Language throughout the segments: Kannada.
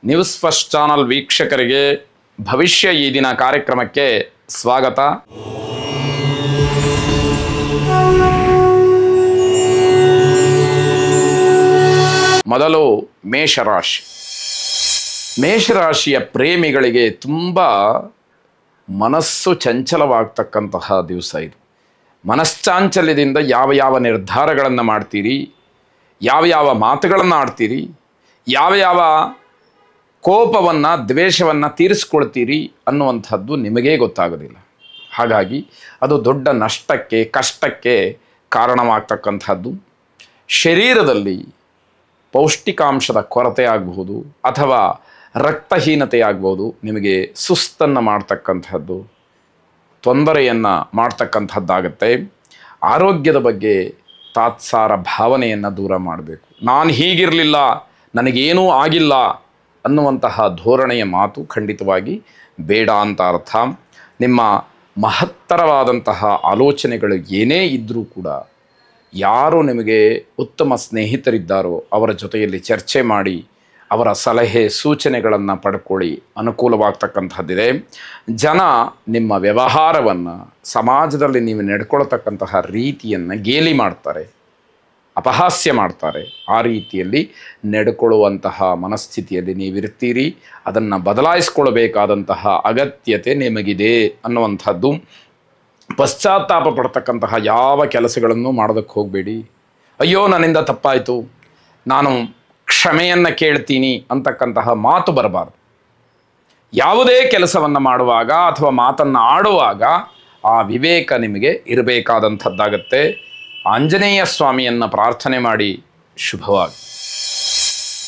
ನ್ಯೂಸ್ ಫಸ್ಟ್ ಚಾನಲ್ ವೀಕ್ಷಕರಿಗೆ ಭವಿಷ್ಯ ಈ ದಿನ ಕಾರ್ಯಕ್ರಮಕ್ಕೆ ಸ್ವಾಗತ. ಮೊದಲು ಮೇಷರಾಶಿ. ಮೇಷರಾಶಿಯ ಪ್ರೇಮಿಗಳಿಗೆ ತುಂಬ ಮನಸ್ಸು ಚಂಚಲವಾಗ್ತಕ್ಕಂತಹ ದಿವಸ ಇದು. ಮನಶ್ಚಾಂಚಲ್ಯದಿಂದ ಯಾವ ನಿರ್ಧಾರಗಳನ್ನು ಮಾಡ್ತೀರಿ, ಯಾವ ಮಾತುಗಳನ್ನು ಆಡ್ತೀರಿ, ಯಾವ ಕೋಪವನ್ನು ದ್ವೇಷವನ್ನು ತೀರಿಸ್ಕೊಳ್ತೀರಿ ಅನ್ನುವಂಥದ್ದು ನಿಮಗೇ ಗೊತ್ತಾಗೋದಿಲ್ಲ. ಹಾಗಾಗಿ ಅದು ದೊಡ್ಡ ನಷ್ಟಕ್ಕೆ ಕಷ್ಟಕ್ಕೆ ಕಾರಣವಾಗ್ತಕ್ಕಂಥದ್ದು. ಶರೀರದಲ್ಲಿ ಪೌಷ್ಟಿಕಾಂಶದ ಕೊರತೆ ಆಗಬಹುದು ಅಥವಾ ರಕ್ತಹೀನತೆ ಆಗ್ಬೋದು. ನಿಮಗೆ ಸುಸ್ತನ್ನು ಮಾಡ್ತಕ್ಕಂಥದ್ದು, ತೊಂದರೆಯನ್ನು ಮಾಡ್ತಕ್ಕಂಥದ್ದಾಗತ್ತೆ. ಆರೋಗ್ಯದ ಬಗ್ಗೆ ತಾತ್ಸಾರ ಭಾವನೆಯನ್ನು ದೂರ ಮಾಡಬೇಕು. ನಾನು ಹೀಗಿರಲಿಲ್ಲ, ನನಗೇನೂ ಆಗಿಲ್ಲ ಅನ್ನುವಂತಹ ಧೋರಣೆಯ ಮಾತು ಖಂಡಿತವಾಗಿ ಬೇಡ ಅಂತ ಅರ್ಥ. ನಿಮ್ಮ ಮಹತ್ತರವಾದಂತಹ ಆಲೋಚನೆಗಳು ಏನೇ ಇದ್ದರೂ ಕೂಡ ಯಾರು ನಿಮಗೆ ಉತ್ತಮ ಸ್ನೇಹಿತರಿದ್ದಾರೋ ಅವರ ಜೊತೆಯಲ್ಲಿ ಚರ್ಚೆ ಮಾಡಿ ಅವರ ಸಲಹೆ ಸೂಚನೆಗಳನ್ನು ಪಡ್ಕೊಳ್ಳಿ, ಅನುಕೂಲವಾಗ್ತಕ್ಕಂಥದ್ದಿದೆ. ಜನ ನಿಮ್ಮ ವ್ಯವಹಾರವನ್ನು, ಸಮಾಜದಲ್ಲಿ ನೀವು ನಡ್ಕೊಳ್ತಕ್ಕಂತಹ ರೀತಿಯನ್ನು ಗೇಲಿ ಮಾಡ್ತಾರೆ, ಅಪಹಾಸ್ಯ ಮಾಡ್ತಾರೆ. ಆ ರೀತಿಯಲ್ಲಿ ನಡ್ಕೊಳ್ಳುವಂತಹ ಮನಸ್ಥಿತಿಯಲ್ಲಿ ನೀವಿರ್ತೀರಿ. ಅದನ್ನು ಬದಲಾಯಿಸ್ಕೊಳ್ಬೇಕಾದಂತಹ ಅಗತ್ಯತೆ ನಿಮಗಿದೆ ಅನ್ನುವಂಥದ್ದು. ಪಶ್ಚಾತ್ತಾಪ ಪಡ್ತಕ್ಕಂತಹ ಯಾವ ಕೆಲಸಗಳನ್ನು ಮಾಡೋದಕ್ಕೆ ಹೋಗಬೇಡಿ. ಅಯ್ಯೋ ನನ್ನಿಂದ ತಪ್ಪಾಯಿತು, ನಾನು ಕ್ಷಮೆಯನ್ನು ಕೇಳ್ತೀನಿ ಅಂತಕ್ಕಂತಹ ಮಾತು ಬರಬಾರ್ದು. ಯಾವುದೇ ಕೆಲಸವನ್ನು ಮಾಡುವಾಗ ಅಥವಾ ಮಾತನ್ನು ಆಡುವಾಗ ಆ ವಿವೇಕ ನಿಮಗೆ ಇರಬೇಕಾದಂಥದ್ದಾಗತ್ತೆ. ಆಂಜನೇಯ ಸ್ವಾಮಿಯನ್ನು ಪ್ರಾರ್ಥನೆ ಮಾಡಿ ಶುಭವಾಗಿ.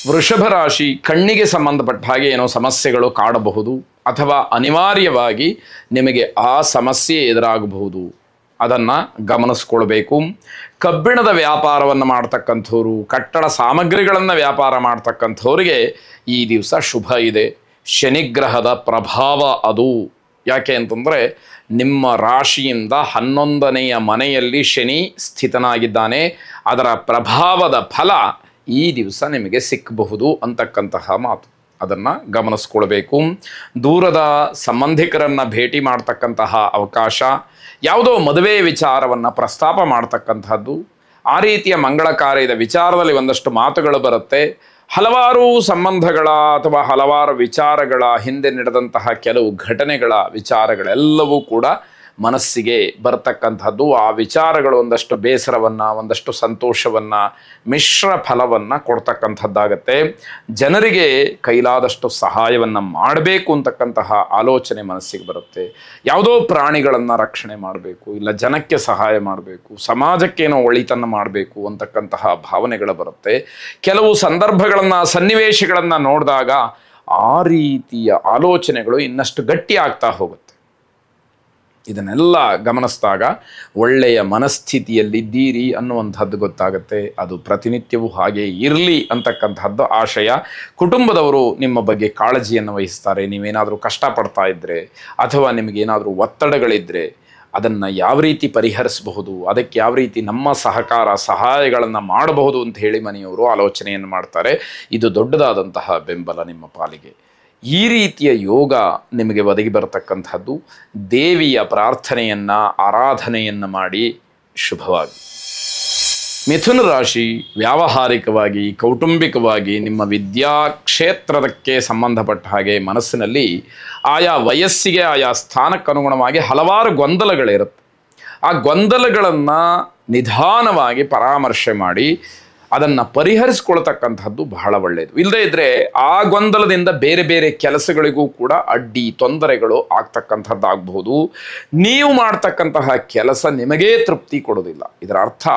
ವೃಷಭ ರಾಶಿ. ಕಣ್ಣಿಗೆ ಸಂಬಂಧಪಟ್ಟ ಹಾಗೆ ಏನೋ ಸಮಸ್ಯೆಗಳು ಕಾಡಬಹುದು ಅಥವಾ ಅನಿವಾರ್ಯವಾಗಿ ನಿಮಗೆ ಆ ಸಮಸ್ಯೆ ಎದುರಾಗಬಹುದು. ಅದನ್ನು ಗಮನಿಸ್ಕೊಳ್ಬೇಕು. ಕಬ್ಬಿಣದ ವ್ಯಾಪಾರವನ್ನು ಮಾಡ್ತಕ್ಕಂಥವ್ರು, ಕಟ್ಟಡ ಸಾಮಗ್ರಿಗಳನ್ನು ವ್ಯಾಪಾರ ಮಾಡ್ತಕ್ಕಂಥವ್ರಿಗೆ ಈ ದಿವಸ ಶುಭ ಇದೆ. ಶನಿಗ್ರಹದ ಪ್ರಭಾವ ಅದು. ಯಾಕೆ ಅಂತಂದರೆ ನಿಮ್ಮ ರಾಶಿಯಿಂದ 11ನೆಯ ಮನೆಯಲ್ಲಿ ಶನಿ ಸ್ಥಿತನಾಗಿದ್ದಾನೆ. ಅದರ ಪ್ರಭಾವದ ಫಲ ಈ ದಿವಸ ನಿಮಗೆ ಸಿಕ್ಕಬಹುದು ಅಂತಕ್ಕಂತಹ ಮಾತು. ಅದನ್ನು ಗಮನಿಸ್ಕೊಳ್ಬೇಕು. ದೂರದ ಸಂಬಂಧಿಕರನ್ನು ಭೇಟಿ ಮಾಡ್ತಕ್ಕಂತಹ ಅವಕಾಶ, ಯಾವುದೋ ಮದುವೆ ವಿಚಾರವನ್ನು ಪ್ರಸ್ತಾಪ ಮಾಡ್ತಕ್ಕಂಥದ್ದು, ಆ ರೀತಿಯ ಮಂಗಳ ಕಾರ್ಯದ ವಿಚಾರದಲ್ಲಿ ಒಂದಷ್ಟು ಮಾತುಗಳು ಬರುತ್ತೆ. ಹಲವಾರು ಸಂಬಂಧಗಳ ಅಥವಾ ಹಲವಾರು ವಿಚಾರಗಳ ಹಿಂದೆ ನಡೆದಂತಹ ಕೆಲವು ಘಟನೆಗಳ ವಿಚಾರಗಳೆಲ್ಲವೂ ಕೂಡ ಮನಸ್ಸಿಗೆ ಬರ್ತಕ್ಕಂಥದ್ದು. ಆ ವಿಚಾರಗಳು ಒಂದಷ್ಟು ಬೇಸರವನ್ನು, ಒಂದಷ್ಟು ಸಂತೋಷವನ್ನು, ಮಿಶ್ರ ಫಲವನ್ನು ಕೊಡ್ತಕ್ಕಂಥದ್ದಾಗತ್ತೆ. ಜನರಿಗೆ ಕೈಲಾದಷ್ಟು ಸಹಾಯವನ್ನು ಮಾಡಬೇಕು ಅಂತಕ್ಕಂತಹ ಆಲೋಚನೆ ಮನಸ್ಸಿಗೆ ಬರುತ್ತೆ. ಯಾವುದೋ ಪ್ರಾಣಿಗಳನ್ನು ರಕ್ಷಣೆ ಮಾಡಬೇಕು, ಇಲ್ಲ ಜನಕ್ಕೆ ಸಹಾಯ ಮಾಡಬೇಕು, ಸಮಾಜಕ್ಕೇನೋ ಒಳಿತನ್ನು ಮಾಡಬೇಕು ಅಂತಕ್ಕಂತಹ ಭಾವನೆಗಳು ಬರುತ್ತೆ. ಕೆಲವು ಸಂದರ್ಭಗಳನ್ನು, ಸನ್ನಿವೇಶಗಳನ್ನು ನೋಡಿದಾಗ ಆ ರೀತಿಯ ಆಲೋಚನೆಗಳು ಇನ್ನಷ್ಟು ಗಟ್ಟಿ ಆಗ್ತಾ ಹೋಗುತ್ತೆ. ಇದನ್ನೆಲ್ಲ ಗಮನಿಸಿದಾಗ ಒಳ್ಳೆಯ ಮನಸ್ಥಿತಿಯಲ್ಲಿದ್ದೀರಿ ಅನ್ನುವಂಥದ್ದು ಗೊತ್ತಾಗುತ್ತೆ. ಅದು ಪ್ರತಿನಿತ್ಯವೂ ಹಾಗೆ ಇರಲಿ ಅಂತಕ್ಕಂಥದ್ದು ಆಶಯ. ಕುಟುಂಬದವರು ನಿಮ್ಮ ಬಗ್ಗೆ ಕಾಳಜಿಯನ್ನು ವಹಿಸ್ತಾರೆ. ನೀವೇನಾದರೂ ಕಷ್ಟಪಡ್ತಾ ಇದ್ದರೆ ಅಥವಾ ನಿಮಗೇನಾದರೂ ಒತ್ತಡಗಳಿದ್ದರೆ ಅದನ್ನು ಯಾವ ರೀತಿ ಪರಿಹರಿಸಬಹುದು, ಅದಕ್ಕೆ ಯಾವ ರೀತಿ ನಮ್ಮ ಸಹಾಯಗಳನ್ನು ಮಾಡಬಹುದು ಅಂತ ಹೇಳಿ ಮನೆಯವರು ಆಲೋಚನೆಯನ್ನು ಮಾಡ್ತಾರೆ. ಇದು ದೊಡ್ಡದಾದಂತಹ ಬೆಂಬಲ ನಿಮ್ಮ ಪಾಲಿಗೆ. ಈ ರೀತಿಯ ಯೋಗ ನಿಮಗೆ ಒದಗಿ ಬರತಕ್ಕಂಥದ್ದು. ದೇವಿಯ ಪ್ರಾರ್ಥನೆಯನ್ನು, ಆರಾಧನೆಯನ್ನು ಮಾಡಿ ಶುಭವಾಗಿ. ಮಿಥುನ ರಾಶಿ. ವ್ಯಾವಹಾರಿಕವಾಗಿ, ಕೌಟುಂಬಿಕವಾಗಿ, ನಿಮ್ಮ ವಿದ್ಯಾಕ್ಷೇತ್ರಕ್ಕೆ ಸಂಬಂಧಪಟ್ಟ ಹಾಗೆ ಮನಸ್ಸಿನಲ್ಲಿ ಆಯಾ ವಯಸ್ಸಿಗೆ, ಆಯಾ ಸ್ಥಾನಕ್ಕನುಗುಣವಾಗಿ ಹಲವಾರು ಗೊಂದಲಗಳಿರುತ್ತೆ. ಆ ಗೊಂದಲಗಳನ್ನು ನಿಧಾನವಾಗಿ ಪರಾಮರ್ಶೆ ಮಾಡಿ ಅದನ್ನು ಪರಿಹರಿಸ್ಕೊಳ್ತಕ್ಕಂಥದ್ದು ಬಹಳ ಒಳ್ಳೆಯದು. ಇಲ್ಲದೇ ಇದ್ದರೆ ಆ ಗೊಂದಲದಿಂದ ಬೇರೆ ಬೇರೆ ಕೆಲಸಗಳಿಗೂ ಕೂಡ ಅಡ್ಡಿ ತೊಂದರೆಗಳು ಆಗ್ತಕ್ಕಂಥದ್ದಾಗಬಹುದು. ನೀವು ಮಾಡ್ತಕ್ಕಂತಹ ಕೆಲಸ ನಿಮಗೇ ತೃಪ್ತಿ ಕೊಡೋದಿಲ್ಲ. ಇದರ ಅರ್ಥ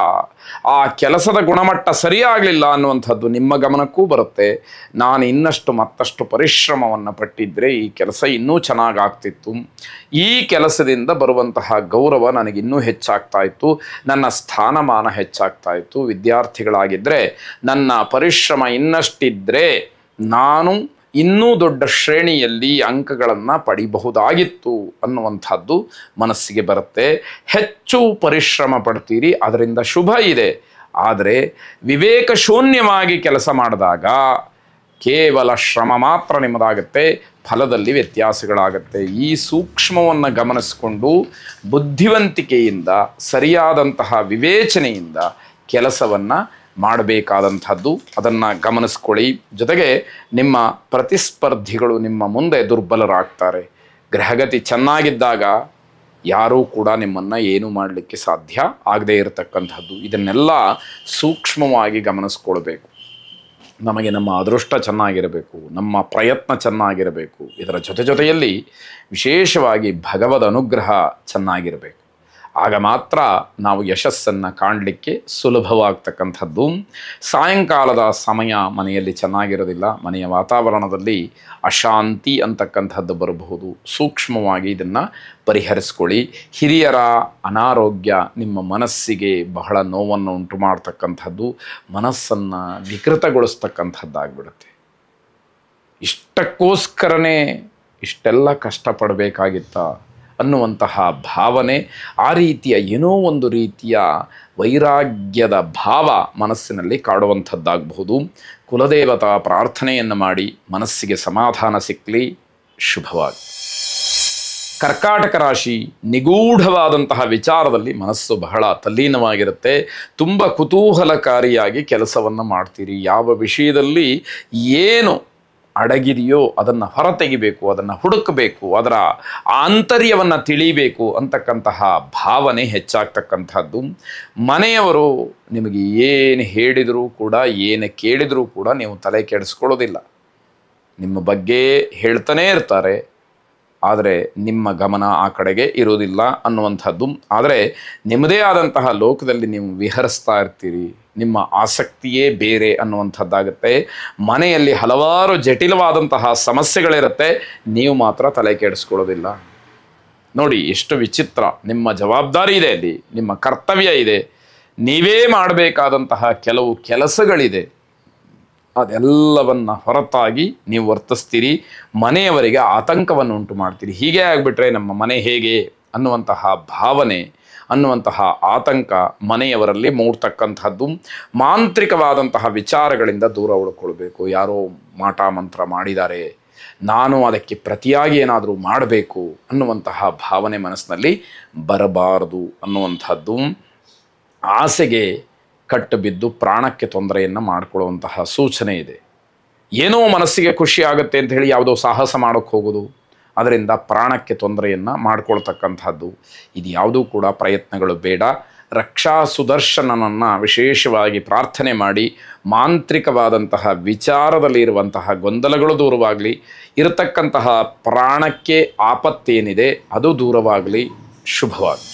ಆ ಕೆಲಸದ ಗುಣಮಟ್ಟ ಸರಿಯಾಗಲಿಲ್ಲ ಅನ್ನುವಂಥದ್ದು ನಿಮ್ಮ ಗಮನಕ್ಕೂ ಬರುತ್ತೆ. ನಾನು ಇನ್ನಷ್ಟು ಮತ್ತಷ್ಟು ಪರಿಶ್ರಮವನ್ನು ಪಟ್ಟಿದ್ದರೆ ಈ ಕೆಲಸ ಇನ್ನೂ ಚೆನ್ನಾಗಾಗ್ತಿತ್ತು, ಈ ಕೆಲಸದಿಂದ ಬರುವಂತಹ ಗೌರವ ನನಗಿನ್ನೂ ಹೆಚ್ಚಾಗ್ತಾ ಇತ್ತು, ನನ್ನ ಸ್ಥಾನಮಾನ ಹೆಚ್ಚಾಗ್ತಾ ಇತ್ತು. ವಿದ್ಯಾರ್ಥಿಗಳಾಗಿದ್ದರೆ ನನ್ನ ಪರಿಶ್ರಮ ಇನ್ನಷ್ಟಿದ್ದರೆ ನಾನು ಇನ್ನೂ ದೊಡ್ಡ ಶ್ರೇಣಿಯಲ್ಲಿ ಅಂಕಗಳನ್ನು ಪಡಿಬಹುದಾಗಿತ್ತು ಅನ್ನುವಂಥದ್ದು ಮನಸ್ಸಿಗೆ ಬರುತ್ತೆ. ಹೆಚ್ಚು ಪರಿಶ್ರಮ ಪಡ್ತೀರಿ, ಅದರಿಂದ ಶುಭ ಇದೆ. ಆದರೆ ವಿವೇಕ ಶೂನ್ಯವಾಗಿ ಕೆಲಸ ಮಾಡಿದಾಗ ಕೇವಲ ಶ್ರಮ ಮಾತ್ರ ನಿಮ್ಮದಾಗುತ್ತೆ, ಫಲದಲ್ಲಿ ವ್ಯತ್ಯಾಸಗಳಾಗುತ್ತೆ. ಈ ಸೂಕ್ಷ್ಮವನ್ನು ಗಮನಿಸಿಕೊಂಡು ಬುದ್ಧಿವಂತಿಕೆಯಿಂದ ಸರಿಯಾದಂತಹ ವಿವೇಚನೆಯಿಂದ ಕೆಲಸವನ್ನು ಮಾಡಬೇಕಾದಂಥದ್ದು. ಅದನ್ನು ಗಮನಿಸ್ಕೊಳ್ಳಿ. ಜೊತೆಗೆ ನಿಮ್ಮ ಪ್ರತಿಸ್ಪರ್ಧಿಗಳು ನಿಮ್ಮ ಮುಂದೆ ದುರ್ಬಲರಾಗ್ತಾರೆ. ಗ್ರಹಗತಿ ಚೆನ್ನಾಗಿದ್ದಾಗ ಯಾರೂ ಕೂಡ ನಿಮ್ಮನ್ನು ಏನೂ ಮಾಡಲಿಕ್ಕೆ ಸಾಧ್ಯ ಆಗದೇ ಇರತಕ್ಕಂಥದ್ದು. ಇದನ್ನೆಲ್ಲ ಸೂಕ್ಷ್ಮವಾಗಿ ಗಮನಿಸ್ಕೊಳ್ಬೇಕು. ನಮಗೆ ನಮ್ಮ ಅದೃಷ್ಟ ಚೆನ್ನಾಗಿರಬೇಕು, ನಮ್ಮ ಪ್ರಯತ್ನ ಚೆನ್ನಾಗಿರಬೇಕು. ಇದರ ಜೊತೆಯಲ್ಲಿ ವಿಶೇಷವಾಗಿ ಭಗವದ್ ಅನುಗ್ರಹ ಚೆನ್ನಾಗಿರಬೇಕು. ಆಗ ಮಾತ್ರ ನಾವು ಯಶಸ್ಸನ್ನು ಕಾಣಲಿಕ್ಕೆ ಸುಲಭವಾಗ್ತಕ್ಕಂಥದ್ದು. ಸಾಯಂಕಾಲದ ಸಮಯ ಮನೆಯಲ್ಲಿ ಚೆನ್ನಾಗಿರೋದಿಲ್ಲ, ಮನೆಯ ವಾತಾವರಣದಲ್ಲಿ ಅಶಾಂತಿ ಅಂತಕ್ಕಂಥದ್ದು ಬರಬಹುದು. ಸೂಕ್ಷ್ಮವಾಗಿ ಇದನ್ನು ಪರಿಹರಿಸ್ಕೊಳ್ಳಿ. ಹಿರಿಯರ ಅನಾರೋಗ್ಯ ನಿಮ್ಮ ಮನಸ್ಸಿಗೆ ಬಹಳ ನೋವನ್ನು ಉಂಟು ಮಾಡ್ತಕ್ಕಂಥದ್ದು, ಮನಸ್ಸನ್ನು ವಿಕೃತಗೊಳಿಸ್ತಕ್ಕಂಥದ್ದಾಗ್ಬಿಡುತ್ತೆ. ಇಷ್ಟಕ್ಕೋಸ್ಕರನೇ ಇಷ್ಟೆಲ್ಲ ಕಷ್ಟಪಡಬೇಕಾಗಿತ್ತ ಅನ್ನುವಂತಹ ಭಾವನೆ, ಆ ರೀತಿಯ ಏನೋ ಒಂದು ರೀತಿಯ ವೈರಾಗ್ಯದ ಭಾವ ಮನಸ್ಸಿನಲ್ಲಿ ಕಾಡುವಂಥದ್ದಾಗಬಹುದು. ಕುಲದೇವತಾ ಪ್ರಾರ್ಥನೆಯನ್ನು ಮಾಡಿ ಮನಸ್ಸಿಗೆ ಸಮಾಧಾನ ಸಿಕ್ಕಲಿ. ಶುಭವಾಗಿ. ಕರ್ಕಾಟಕ ರಾಶಿ, ನಿಗೂಢವಾದಂತಹ ವಿಚಾರದಲ್ಲಿ ಮನಸ್ಸು ಬಹಳ ತಲ್ಲೀನವಾಗಿರುತ್ತೆ. ತುಂಬ ಕುತೂಹಲಕಾರಿಯಾಗಿ ಕೆಲಸವನ್ನು ಮಾಡ್ತೀರಿ. ಯಾವ ವಿಷಯದಲ್ಲಿ ಏನು ಅಡಗಿದೆಯೋ ಅದನ್ನು ಹೊರತೆಗಿಬೇಕು, ಅದನ್ನು ಹುಡುಕಬೇಕು, ಅದರ ಆಂತರ್ಯವನ್ನು ತಿಳಿಬೇಕು ಅಂತಕ್ಕಂತಹ ಭಾವನೆ ಹೆಚ್ಚಾಗ್ತಕ್ಕಂಥದ್ದು. ಮನೆಯವರು ನಿಮಗೆ ಏನು ಹೇಳಿದರೂ ಕೂಡ, ಏನು ಕೇಳಿದರೂ ಕೂಡ ನೀವು ತಲೆ ಕೆಡಿಸ್ಕೊಳ್ಳೋದಿಲ್ಲ. ನಿಮ್ಮ ಬಗ್ಗೆ ಹೇಳ್ತಾನೇ ಇರ್ತಾರೆ, ಆದರೆ ನಿಮ್ಮ ಗಮನ ಆ ಕಡೆಗೆ ಇರೋದಿಲ್ಲ ಅನ್ನುವಂಥದ್ದು. ಆದರೆ ನಿಮ್ಮದೇ ಆದಂತಹ ಲೋಕದಲ್ಲಿ ನೀವು ವಿಹರಿಸ್ತಾ ಇರ್ತೀರಿ. ನಿಮ್ಮ ಆಸಕ್ತಿಯೇ ಬೇರೆ ಅನ್ನುವಂಥದ್ದಾಗುತ್ತೆ. ಮನೆಯಲ್ಲಿ ಹಲವಾರು ಜಟಿಲವಾದಂತಹ ಸಮಸ್ಯೆಗಳಿರುತ್ತೆ, ನೀವು ಮಾತ್ರ ತಲೆ ಕೆಡಿಸ್ಕೊಳ್ಳೋದಿಲ್ಲ. ನೋಡಿ ಎಷ್ಟು ವಿಚಿತ್ರ. ನಿಮ್ಮ ಜವಾಬ್ದಾರಿ ಇದೆ, ಅಲ್ಲಿ ನಿಮ್ಮ ಕರ್ತವ್ಯ ಇದೆ, ನೀವೇ ಮಾಡಬೇಕಾದಂತಹ ಕೆಲವು ಕೆಲಸಗಳಿದೆ. ಅದೆಲ್ಲವನ್ನು ಹೊರತಾಗಿ ನೀವು ವರ್ತಿಸ್ತೀರಿ. ಮನೆಯವರಿಗೆ ಆತಂಕವನ್ನು ಉಂಟು ಮಾಡ್ತೀರಿ. ಹೀಗೆ ಆಗಿಬಿಟ್ರೆ ನಮ್ಮ ಮನೆ ಹೇಗೆ ಅನ್ನುವಂತಹ ಭಾವನೆ, ಅನ್ನುವಂತಹ ಆತಂಕ ಮನೆಯವರಲ್ಲಿ ಮೂಡ್ತಕ್ಕಂಥದ್ದು. ಮಾಂತ್ರಿಕವಾದಂತಹ ವಿಚಾರಗಳಿಂದ ದೂರ ಉಳ್ಕೊಳ್ಬೇಕು. ಯಾರೋ ಮಾಟ ಮಂತ್ರ ಮಾಡಿದ್ದಾರೆ, ನಾನು ಅದಕ್ಕೆ ಪ್ರತಿಯಾಗಿ ಏನಾದರೂ ಮಾಡಬೇಕು ಅನ್ನುವಂತಹ ಭಾವನೆ ಮನಸ್ಸಿನಲ್ಲಿ ಬರಬಾರದು ಅನ್ನುವಂಥದ್ದು. ಆಸೆಗೆ ಕಟ್ಟು ಬಿದ್ದು ಪ್ರಾಣಕ್ಕೆ ತೊಂದರೆಯನ್ನು ಮಾಡಿಕೊಳ್ಳುವಂತಹ ಸೂಚನೆ ಇದೆ. ಏನೋ ಮನಸ್ಸಿಗೆ ಖುಷಿ ಆಗುತ್ತೆ ಅಂತ ಹೇಳಿ ಯಾವುದೋ ಸಾಹಸ ಮಾಡೋಕ್ಕೆ ಹೋಗೋದು, ಅದರಿಂದ ಪ್ರಾಣಕ್ಕೆ ತೊಂದರೆಯನ್ನು ಮಾಡಿಕೊಳ್ತಕ್ಕಂಥದ್ದು. ಇದು ಯಾವುದೂ ಕೂಡ ಪ್ರಯತ್ನಗಳು ಬೇಡ. ರಕ್ಷಾ ಸುದರ್ಶನನನ್ನು ವಿಶೇಷವಾಗಿ ಪ್ರಾರ್ಥನೆ ಮಾಡಿ ಮಾಂತ್ರಿಕವಾದಂತಹ ವಿಚಾರದಲ್ಲಿ ಇರುವಂತಹ ಗೊಂದಲಗಳು ದೂರವಾಗಲಿ, ಇರತಕ್ಕಂತಹ ಪ್ರಾಣಕ್ಕೆ ಆಪತ್ತೇನಿದೆ ಅದು ದೂರವಾಗಲಿ. ಶುಭವಾಗಿ.